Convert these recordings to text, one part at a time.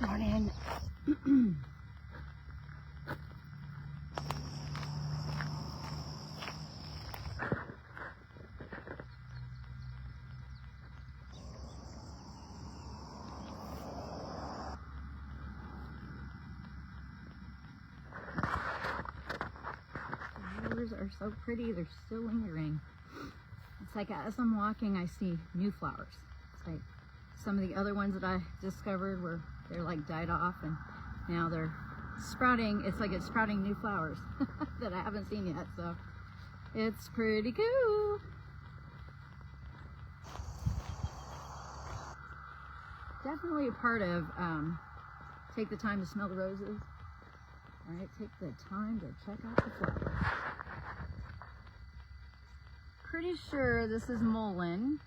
Morning. The flowers are so pretty, they're still lingering. It's like as I'm walking, I see new flowers. It's like some of the other ones that I discovered were, they're like died off, and now they're sprouting. It's like it's sprouting new flowers that I haven't seen yet, so it's pretty cool. Definitely a part of take the time to smell the roses. All right, take the time to check out the flowers. Pretty sure this is mullein.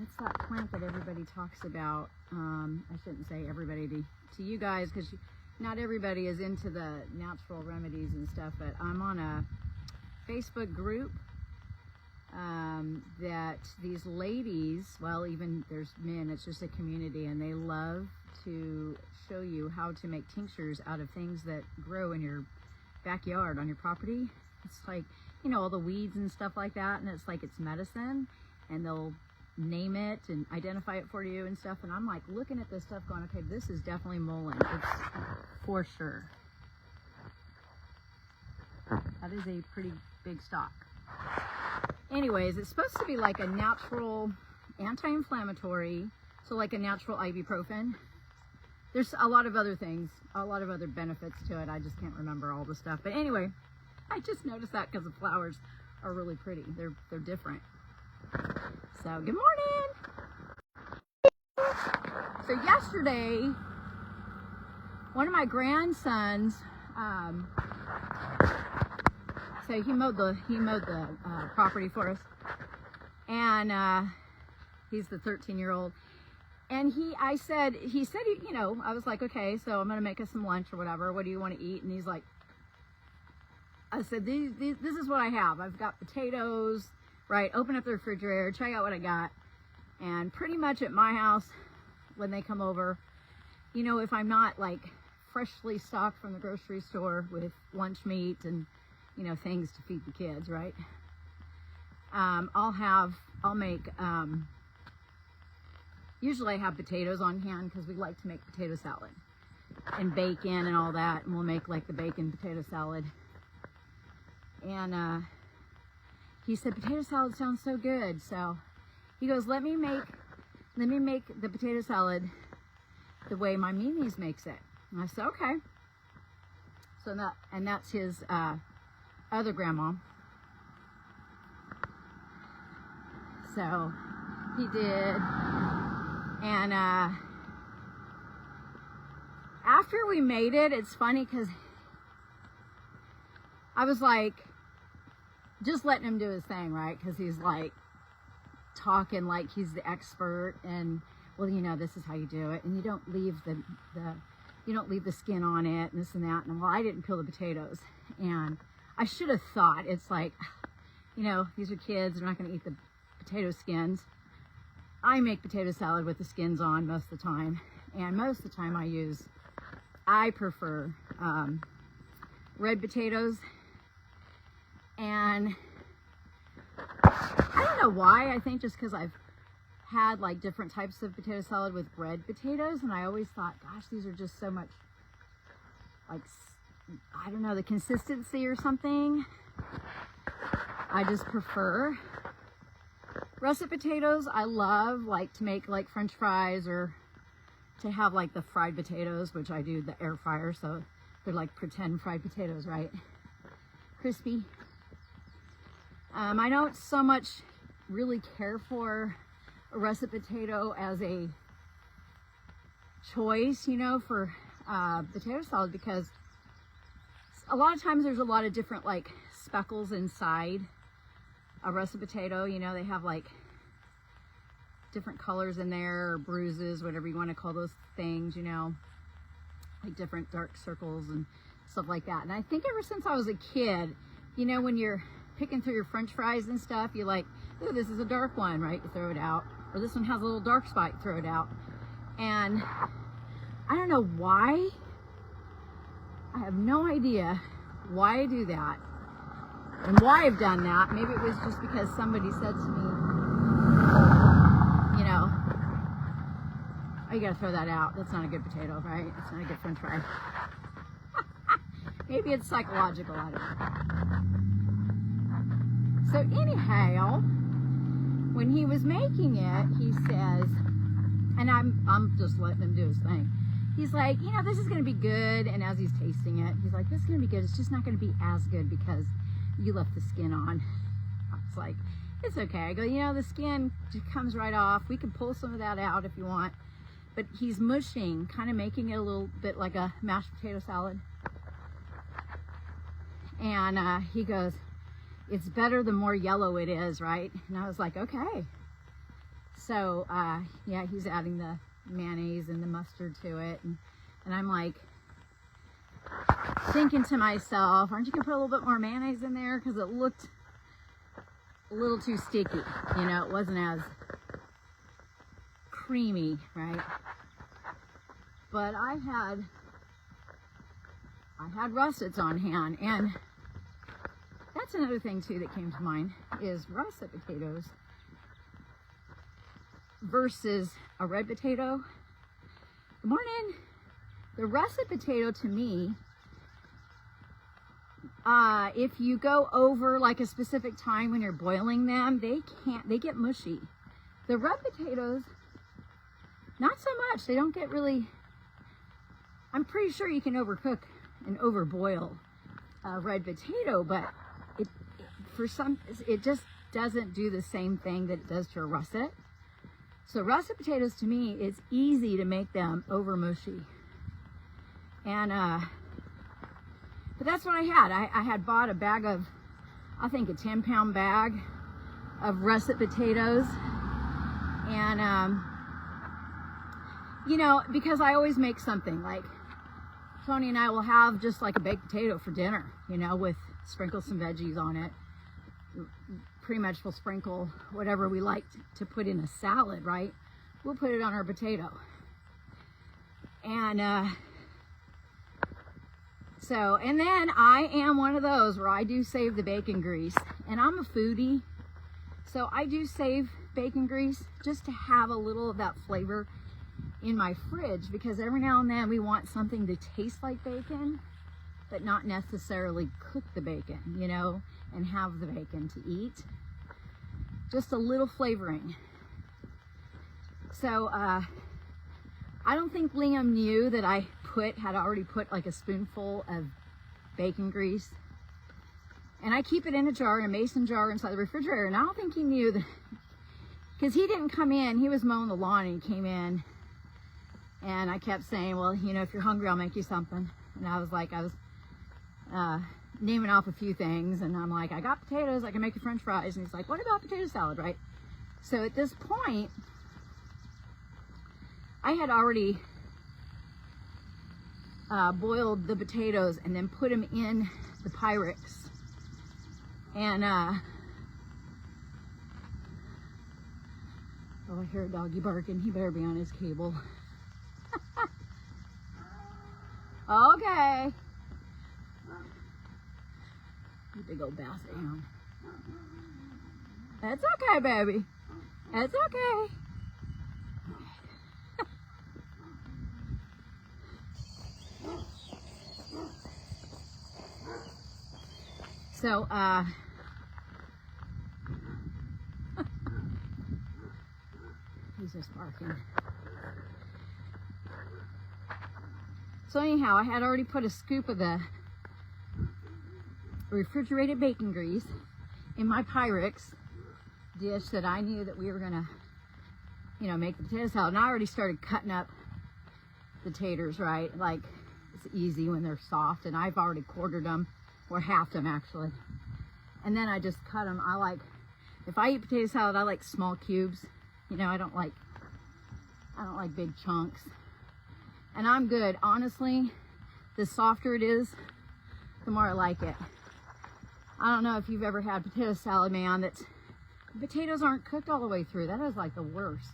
It's that plant that everybody talks about. I shouldn't say everybody to you guys, because not everybody is into the natural remedies and stuff, but I'm on a Facebook group that these ladies, well, even there's men, it's just a community, and they love to show you how to make tinctures out of things that grow in your backyard on your property. It's like, you know, all the weeds and stuff like that, and it's like it's medicine, and they'll name it and identify it for you and stuff. And I'm like looking at this stuff going, okay, this is definitely mullein. It's for sure. That is a pretty big stalk. Anyways, it's supposed to be like a natural anti-inflammatory, so like a natural ibuprofen. There's a lot of other things, a lot of other benefits to it. I just can't remember all the stuff. But anyway, I just noticed that because the flowers are really pretty. They're different. So good morning. So yesterday, one of my grandsons, so he mowed the property for us, and he's the 13-year-old. And he said, you know, I was like, okay, so I'm gonna make us some lunch or whatever. What do you want to eat? And he's like, I said, this is what I have. I've got potatoes, right? Open up the refrigerator, check out what I got. And pretty much at my house, when they come over, you know, if I'm not like freshly stocked from the grocery store with lunch meat and, you know, things to feed the kids, right? I'll make, usually I have potatoes on hand because we like to make potato salad and bacon and all that. And we'll make like the bacon potato salad. And he said, potato salad sounds so good. So he goes, let me make the potato salad the way my Mimi's makes it. And I said, okay. So that's his other grandma. So he did. And after we made it, it's funny because I was like, just letting him do his thing, right? Because he's like talking like he's the expert, and well, you know, this is how you do it, and you don't leave the skin on it, and this and that. And well, I didn't peel the potatoes, and I should have thought, it's like, you know, these are kids, they're not going to eat the potato skins. I make potato salad with the skins on most of the time, and most of the time I prefer red potatoes. And I don't know why. I think just because I've had like different types of potato salad with red potatoes, and I always thought, gosh, these are just so much like, I don't know, the consistency or something. I just prefer russet potatoes. I love like to make like French fries, or to have like the fried potatoes, which I do the air fryer, so they're like pretend fried potatoes, right? Crispy. I don't so much really care for a russet potato as a choice, you know, for potato salad, because a lot of times there's a lot of different like speckles inside a russet potato. You know, they have like different colors in there, or bruises, whatever you want to call those things, you know, like different dark circles and stuff like that. And I think ever since I was a kid, you know, when you're picking through your French fries and stuff, you like, ooh, this is a dark one, right? You throw it out. Or this one has a little dark spot, you throw it out. And I don't know why. I have no idea why I do that and why I've done that. Maybe it was just because somebody said to me, you know, oh, you gotta throw that out. That's not a good potato, right? It's not a good French fry. Maybe it's psychological, I don't know. So anyhow, when he was making it, he says, and I'm just letting him do his thing. He's like, you know, this is going to be good. And as he's tasting it, he's like, this is going to be good. It's just not going to be as good because you left the skin on. I was like, it's okay. I go, you know, the skin just comes right off. We can pull some of that out if you want. But he's mushing, kind of making it a little bit like a mashed potato salad. And he goes, it's better the more yellow it is, right? And I was like, okay. So, yeah, he's adding the mayonnaise and the mustard to it. And I'm like thinking to myself, aren't you going to put a little bit more mayonnaise in there? Because it looked a little too sticky. You know, it wasn't as creamy, right? But I had russets on hand, and that's another thing too that came to mind is russet potatoes versus a red potato. Good morning. The russet potato to me, if you go over like a specific time when you're boiling them, they get mushy. The red potatoes, not so much. They don't get really, I'm pretty sure you can overcook and overboil a red potato, but it just doesn't do the same thing that it does to a russet. So russet potatoes, to me, it's easy to make them over mushy. And, but that's what I had. I had bought a bag of, I think a 10-pound bag of russet potatoes. And, you know, because I always make something, like Tony and I will have just like a baked potato for dinner, you know, with sprinkle some veggies on it. Pretty much we'll sprinkle whatever we like to put in a salad, right? We'll put it on our potato. And and then I am one of those where I do save the bacon grease. And I'm a foodie, so I do save bacon grease just to have a little of that flavor in my fridge, because every now and then we want something to taste like bacon, but not necessarily cook the bacon, you know, and have the bacon to eat. Just a little flavoring. So I don't think Liam knew that I had already put like a spoonful of bacon grease. And I keep it in a jar, in a mason jar inside the refrigerator. And I don't think he knew that, because he didn't come in. He was mowing the lawn and he came in. And I kept saying, well, you know, if you're hungry, I'll make you something. And I was naming off a few things, and I'm like, I got potatoes, I can make you French fries. And he's like, what about potato salad, right? So at this point, I had already boiled the potatoes and then put them in the Pyrex. And oh, I hear a doggy barking. He better be on his cable. Okay. You big old basset hound. That's okay, baby. That's okay. So, he's just barking. So anyhow, I had already put a scoop of the refrigerated bacon grease in my Pyrex dish that I knew that we were gonna, you know, make the potato salad. And I already started cutting up the taters, right? Like, it's easy when they're soft, and I've already quartered them, or halved them actually. And then I just cut them. If I eat potato salad, I like small cubes. You know, I don't like big chunks. And I'm good. Honestly, the softer it is, the more I like it. I don't know if you've ever had potato salad, man, the potatoes aren't cooked all the way through. That is like the worst.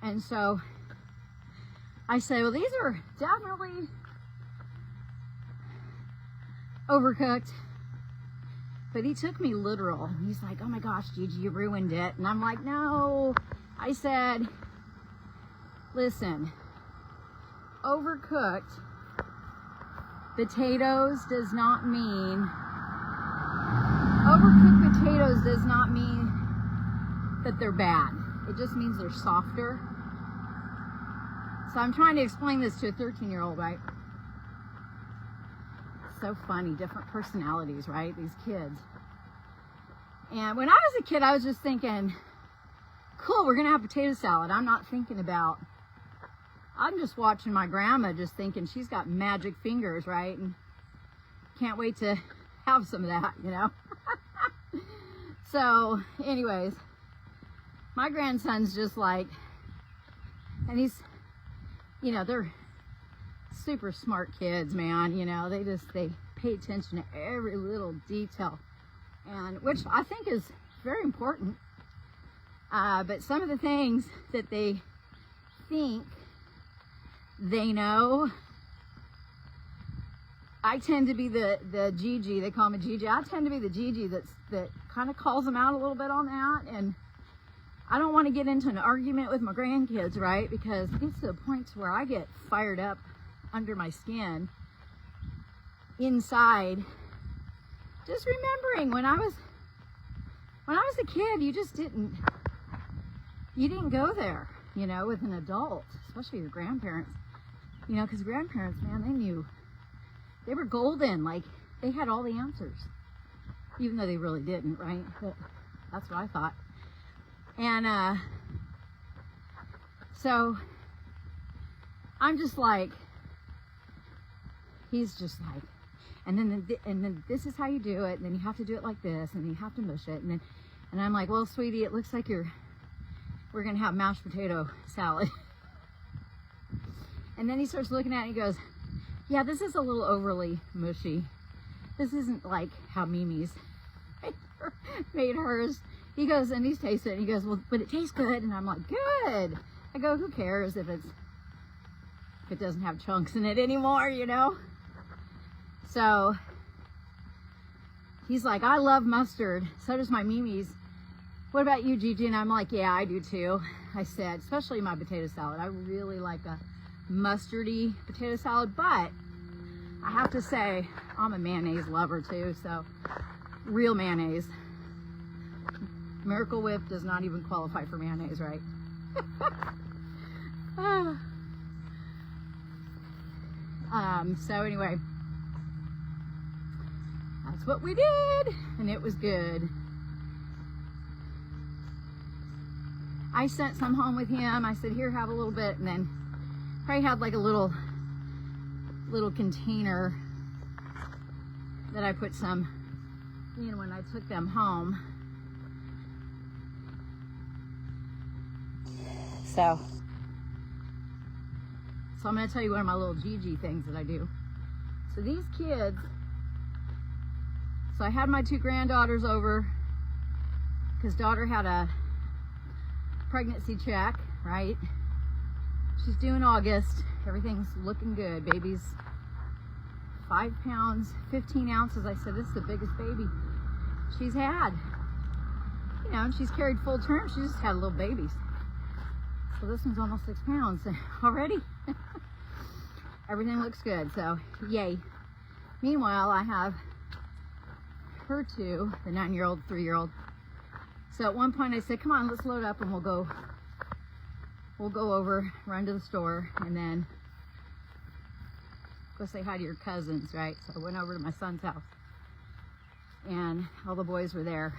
And so I say, well, these are definitely overcooked. But he took me literal. He's like, oh my gosh, Gigi, you ruined it. And I'm like, no. I said, listen, overcooked potatoes does not mean, overcooked potatoes does not mean that they're bad. It just means they're softer. So I'm trying to explain this to a 13-year-old, right? So funny, different personalities, right? These kids. And when I was a kid, I was just thinking, cool, we're gonna have potato salad. I'm not thinking about, I'm just watching my grandma, just thinking she's got magic fingers, right? And can't wait to have some of that, you know? So anyways, my grandson's just like, and he's, you know, they're super smart kids, man. You know, they pay attention to every little detail, and which I think is very important. But some of the things that they think they know, I tend to be the Gigi. They call me Gigi. I tend to be the Gigi that kind of calls them out a little bit on that. And I don't want to get into an argument with my grandkids, right? Because it gets to the point where I get fired up under my skin inside, just remembering when I was a kid, you didn't go there, you know, with an adult, especially your grandparents, you know, because grandparents, man, they were golden. Like, they had all the answers, even though they really didn't, right? But that's what I thought. And so I'm just like, he's just like, and then this is how you do it, and then you have to do it like this, and you have to mush it, and I'm like, well, sweetie, it looks like we're gonna have mashed potato salad. And then he starts looking at it and he goes, yeah, this is a little overly mushy. This isn't like how Mimi's made hers. He goes, and he's tasting it, and he goes, well, but it tastes good. And I'm like, good. I go, who cares if it doesn't have chunks in it anymore, you know? So he's like, I love mustard. So does my Mimi's. What about you, Gigi? And I'm like, yeah, I do too. I said, especially my potato salad. I really like a mustardy potato salad, but I have to say, I'm a mayonnaise lover too. So real mayonnaise. Miracle Whip does not even qualify for mayonnaise, right? So anyway, that's what we did, and it was good. I sent some home with him. I said, here, have a little bit, and then probably had like a little container that I put some in when I took them home. So I'm going to tell you one of my little Gigi things that I do. So these kids, so I had my two granddaughters over because daughter had a pregnancy check, right? She's due in August. Everything's looking good. Baby's 5 pounds, 15 ounces. I said, this is the biggest baby she's had. You know, and she's carried full term. She just had little babies. So this one's almost 6 pounds already. Everything looks good, so yay. Meanwhile, I have her two, the 9-year-old, 3-year-old. So at one point I said, come on, let's load up and we'll go over, run to the store, and then go say hi to your cousins, right? So I went over to my son's house, and all the boys were there.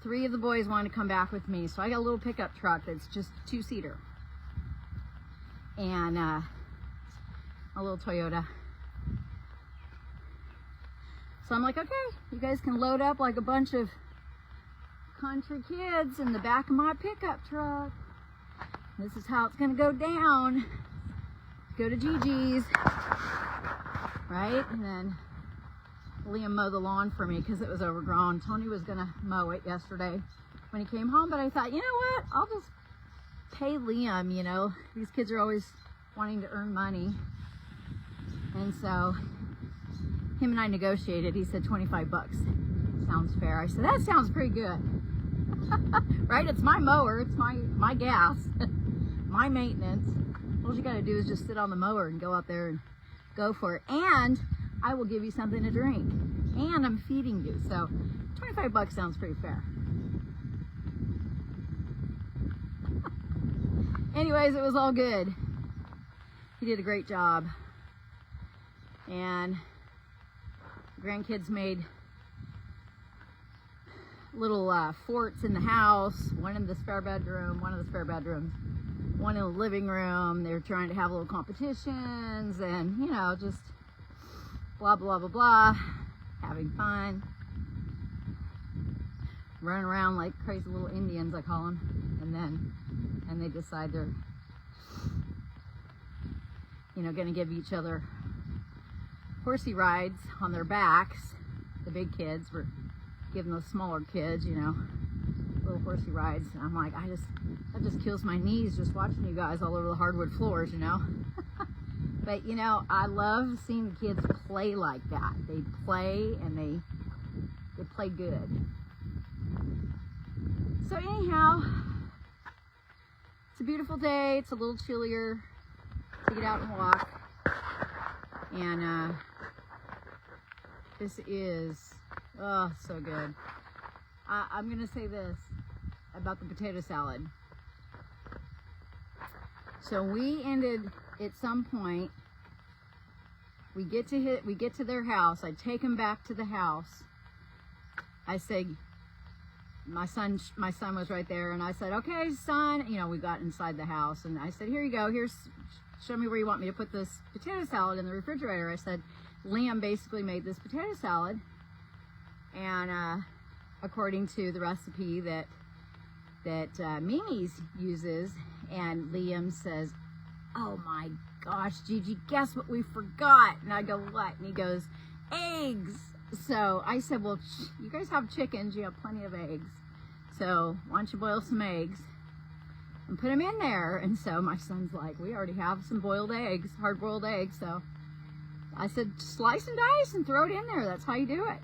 3 of the boys wanted to come back with me, so I got a little pickup truck that's just 2-seater, and a little Toyota. So I'm like, okay, you guys can load up like a bunch of country kids in the back of my pickup truck. This is how it's gonna go down. Go to Gigi's, right? And then Liam mow the lawn for me because it was overgrown. Tony was going to mow it yesterday when he came home, but I thought, you know what? I'll just pay Liam, you know. These kids are always wanting to earn money. And so him and I negotiated. He said 25 bucks. Sounds fair. I said, that sounds pretty good. Right? It's my mower. It's my gas. My maintenance. All you got to do is just sit on the mower and go out there and go for it. And I will give you something to drink. And I'm feeding you. So 25 bucks sounds pretty fair. Anyways, it was all good. He did a great job. And grandkids made little forts in the house, one in the spare bedroom, one of the spare bedrooms, one in the living room. They were trying to have little competitions and, you know, just blah, blah, blah, blah, having fun, running around like crazy little Indians, I call them. And they decide they're, you know, going to give each other horsey rides on their backs. The big kids were giving those smaller kids, you know, little horsey rides. And I'm like, that just kills my knees just watching you guys all over the hardwood floors, you know. But, you know, I love seeing the kids play like that. They play and they play good. So anyhow, it's a beautiful day. It's a little chillier to get out and walk. And this is, oh, so good. I'm going to say this about the potato salad. So we ended at some point, we get to their house. I take them back to the house. I say, my son was right there, and I said, okay, son, you know, we got inside the house, and I said, here you go, show me where you want me to put this potato salad in the refrigerator. I said, Liam basically made this potato salad, and according to the recipe that Mimi's uses, and Liam says, oh my gosh, Gigi, guess what we forgot? And I go, what? And he goes, eggs. So I said, well, you guys have chickens, you have plenty of eggs, so why don't you boil some eggs and put them in there? And so my son's like, we already have some boiled eggs, hard-boiled eggs. So I said, slice and dice and throw it in there. That's how you do it.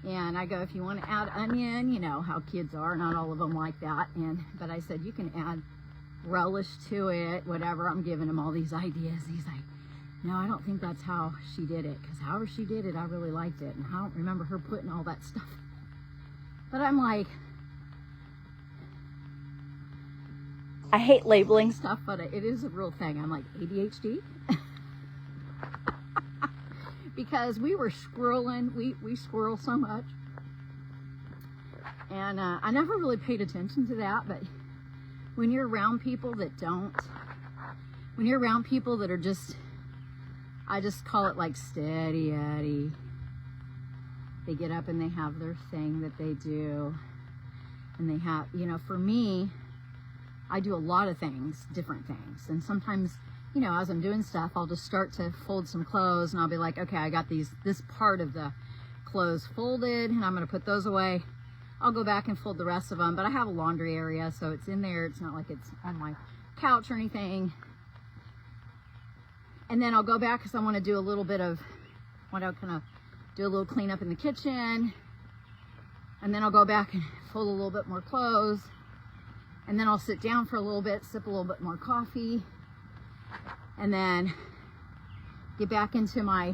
And I go, if you want to add onion, you know how kids are, not all of them like that. But I said, you can add relish to it, whatever. I'm giving him all these ideas. He's like, no, I don't think that's how she did it, because however she did it, I really liked it, and I don't remember her putting all that stuff. But I'm like, I hate labeling stuff, but it is a real thing. I'm like, ADHD? Because we were squirreling, we squirrel so much. And I never really paid attention to that, but when you're around people that don't, when you're around people that are just, I just call it like steady Eddie. They get up and they have their thing that they do. And they have, you know, for me, I do a lot of things, different things. And sometimes, you know, as I'm doing stuff, I'll just start to fold some clothes and I'll be like, okay, I got this part of the clothes folded and I'm going to put those away. I'll go back and fold the rest of them, but I have a laundry area, so it's in there. It's not like it's on my couch or anything. And then I'll go back because I want to do a little bit of, want to kind of do a little cleanup in the kitchen. And then I'll go back and fold a little bit more clothes. And then I'll sit down for a little bit, sip a little bit more coffee. And then get back into my,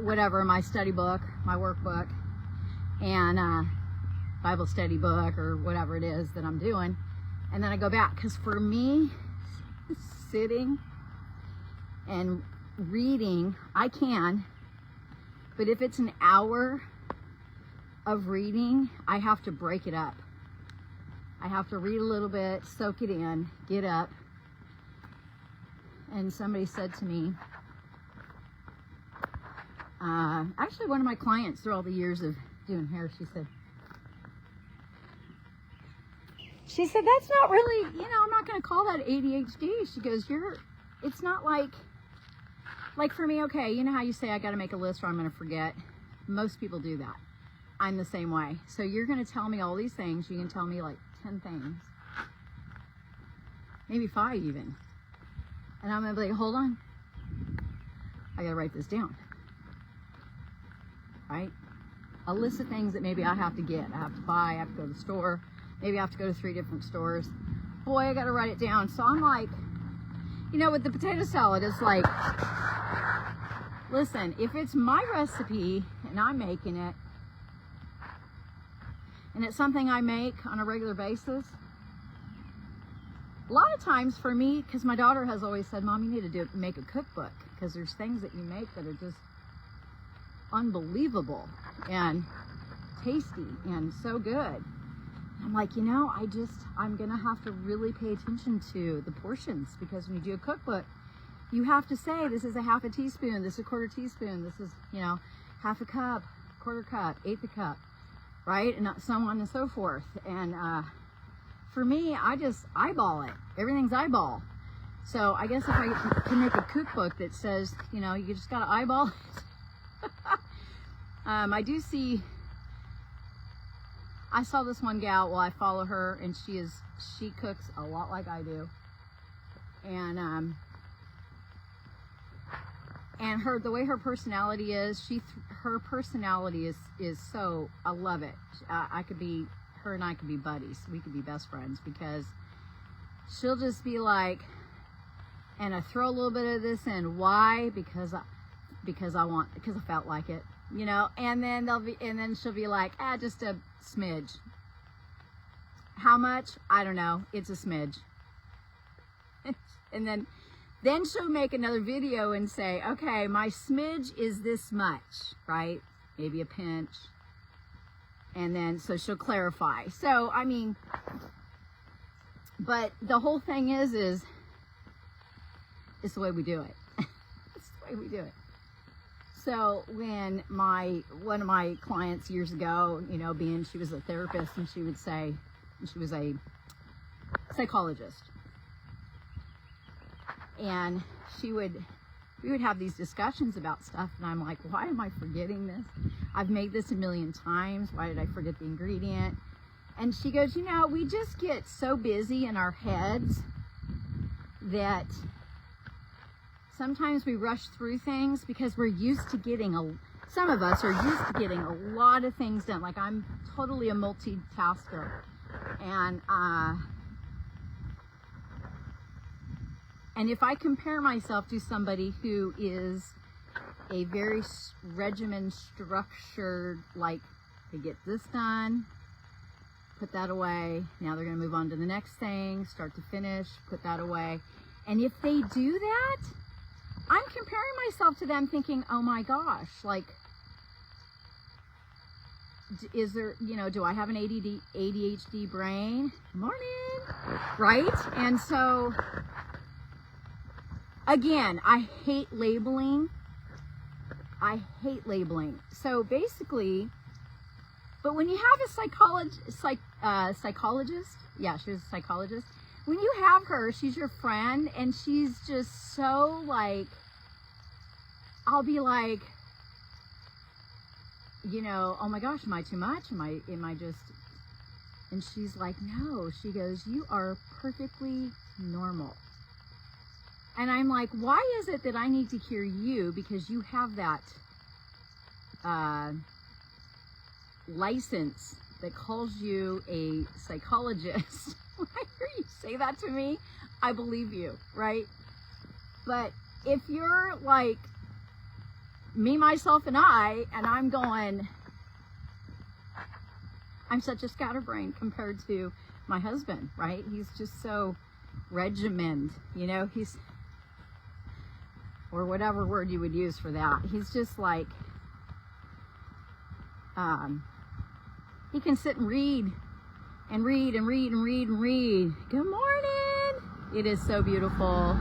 whatever, my study book, my workbook, and Bible study book or whatever it is that I'm doing. And then I go back, because for me, sitting and reading, I can, but if it's an hour of reading, I have to break it up. I have to read a little bit, soak it in, get up. And somebody said to me, actually one of my clients through all the years of doing hair, she said, that's not really, you know, I'm not going to call that ADHD. She goes, it's not like like for me, okay, you know how you say I got to make a list or I'm going to forget? Most people do that. I'm the same way. So you're going to tell me all these things. You can tell me like 10 things, maybe 5 even. And I'm going to be like, hold on. I got to write this down. Right? A list of things that maybe I have to get. I have to buy, I have to go to the store. Maybe I have to go to 3 different stores. Boy, I got to write it down. So I'm like, you know, with the potato salad, it's like, listen, if it's my recipe and I'm making it, and it's something I make on a regular basis, a lot of times for me, because my daughter has always said, Mom, you need to make a cookbook, because there's things that you make that are just unbelievable and tasty and so good. I'm like, you know, I'm gonna have to really pay attention to the portions, because when you do a cookbook, you have to say, this is a half a teaspoon, this is a quarter teaspoon, this is, you know, half a cup, quarter cup, eighth a cup, right? And so on and so forth. And for me, I just eyeball it. Everything's eyeball. So I guess if I can make a cookbook that says, you know, you just gotta eyeball it. I saw this one gal, well, I follow her, and she cooks a lot like I do. And the way her personality is, her personality is so, I love it. Her and I could be buddies. We could be best friends, because she'll just be like, and I throw a little bit of this in. Why? Because I felt like it, you know. And then she'll be like, just a smidge. How much? I don't know. It's a smidge. And then she'll make another video and say, okay, my smidge is this much, right? Maybe a pinch. And then, so she'll clarify. So, I mean, but the whole thing is it's the way we do it. It's the way we do it. So when one of my clients years ago, you know, she was a therapist, and she would say, she was a psychologist, and we would have these discussions about stuff, and I'm like, why am I forgetting this? I've made this a million times. Why did I forget the ingredient? And she goes, you know, we just get so busy in our heads that sometimes we rush through things because we're used to some of us are used to getting a lot of things done. Like, I'm totally a multitasker. And if I compare myself to somebody who is a very regimen structured, like, they get this done, put that away, now they're going to move on to the next thing, start to finish, put that away. And if they do that, I'm comparing myself to them, thinking, oh my gosh, like, is there, you know, do I have an ADHD brain? Morning, right? And so, again, I hate labeling. So basically, but when you have a psychologist, yeah, she was a psychologist. When you have her, she's your friend, and she's just so, like, I'll be like, you know, oh my gosh, am I too much? Am I just, and she's like, no, she goes, you are perfectly normal. And I'm like, why is it that I need to hear you? Because you have that license that calls you a psychologist. When I hear you say that to me, I believe you, right? But if you're like me, myself, and I'm going, I'm such a scatterbrain compared to my husband, right? He's just so regimented, you know, or whatever word you would use for that. He's just like, he can sit and read. Good morning. It is so beautiful.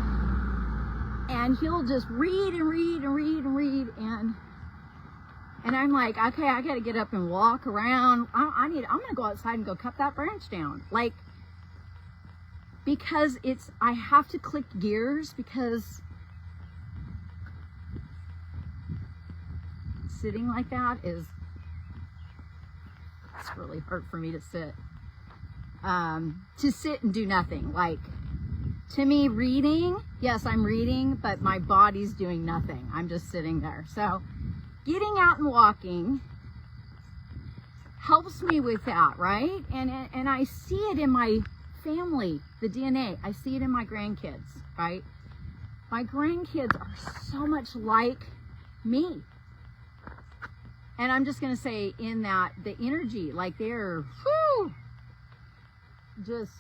And he'll just read. And I'm like, okay, I got to get up and walk around. I'm going to go outside and go cut that branch down. Like, because I have to click gears, because sitting like that it's really hard for me to sit. To sit and do nothing. Like, to me, reading, yes, I'm reading, but my body's doing nothing. I'm just sitting there. So getting out and walking helps me with that, right? And I see it in my family, the DNA. I see it in my grandkids, right? My grandkids are so much like me. And I'm just going to say in that, the energy, like they're, whoo, just,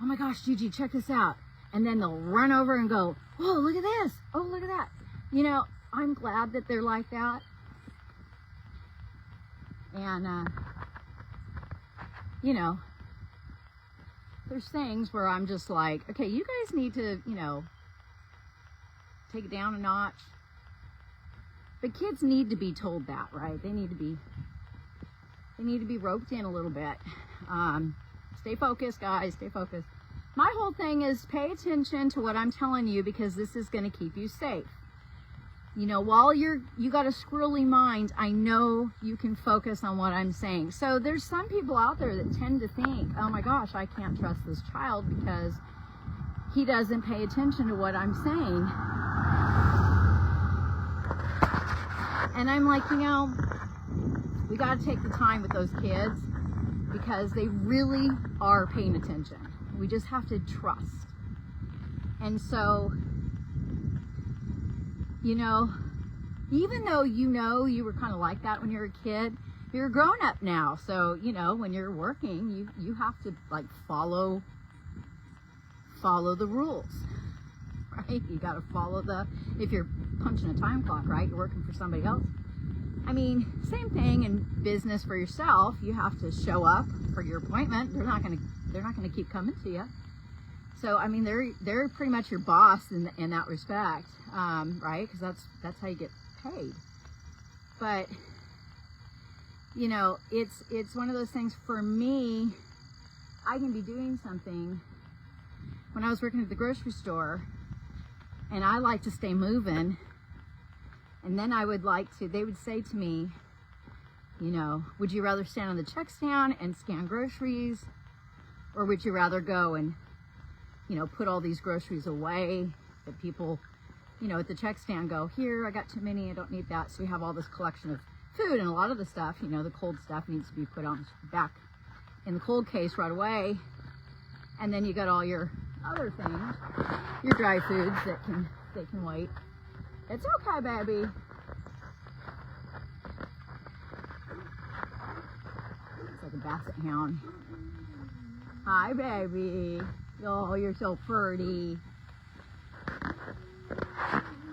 oh my gosh, Gigi, check this out. And then they'll run over and go, oh, look at this. Oh, look at that. You know, I'm glad that they're like that. And, you know, there's things where I'm just like, okay, you guys need to, you know, take it down a notch. But kids need to be told that, right? They need to be roped in a little bit. Stay focused, guys, stay focused. My whole thing is pay attention to what I'm telling you, because this is going to keep you safe. You know, while you got a squirrely mind, I know you can focus on what I'm saying. So there's some people out there that tend to think, oh my gosh, I can't trust this child because he doesn't pay attention to what I'm saying. And I'm like, you know, we got to take the time with those kids because they really are paying attention. We just have to trust. And so, you know, even though you were kind of like that when you were a kid, you're a grown up now. So, you know, when you're working, you have to like follow the rules, right? You got to follow if you're punching a time clock, right? You're working for somebody else. I mean, same thing in business for yourself. You have to show up for your appointment. They're not going to keep coming to you. So, I mean, they're pretty much your boss in that respect, right? Because that's how you get paid. But, you know, it's one of those things for me. I can be doing something. When I was working at the grocery store, and I like to stay moving, and then they would say to me, you know, would you rather stand on the check stand and scan groceries, or would you rather go and, you know, put all these groceries away that people, you know, at the check stand go, here, I got too many, I don't need that. So you have all this collection of food, and a lot of the stuff, you know, the cold stuff needs to be put on back in the cold case right away. And then you got all your other things, your dry foods that can wait. It's okay, baby. It's like a basset hound. Hi, baby. Oh, you're so pretty.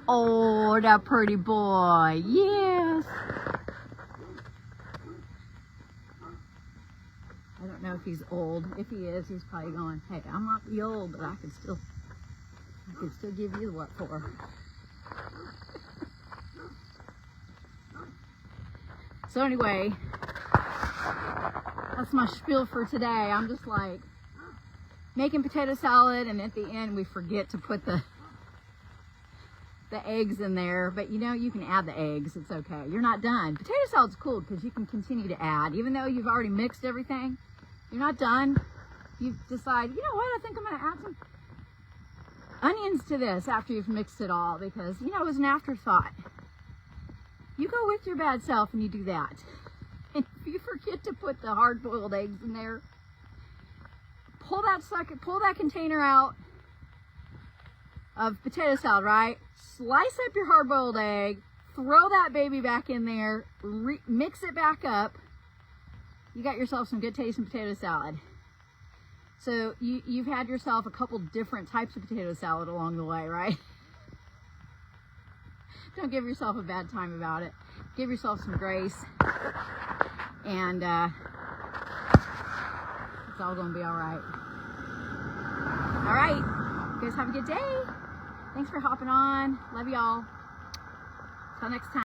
Oh, that pretty boy. Yes. I don't know if he's old. If he is, he's probably going, hey, I might be old, but I could still give you the what for. So anyway, that's my spiel for today. I'm just like making potato salad, and at the end we forget to put the eggs in there. But you know, you can add the eggs. It's okay. You're not done. Potato salad's cool because you can continue to add. Even though you've already mixed everything, you're not done. You decide, you know what, I think I'm going to add some onions to this after you've mixed it all, because, you know, it was an afterthought. You go with your bad self and you do that. And if you forget to put the hard-boiled eggs in there, pull that container out of potato salad, right? Slice up your hard-boiled egg, throw that baby back in there, mix it back up. You got yourself some good tasting potato salad. So you've had yourself a couple different types of potato salad along the way, right? Don't give yourself a bad time about it. Give yourself some grace, and it's all going to be all right. All right, you guys have a good day. Thanks for hopping on. Love y'all. Till next time.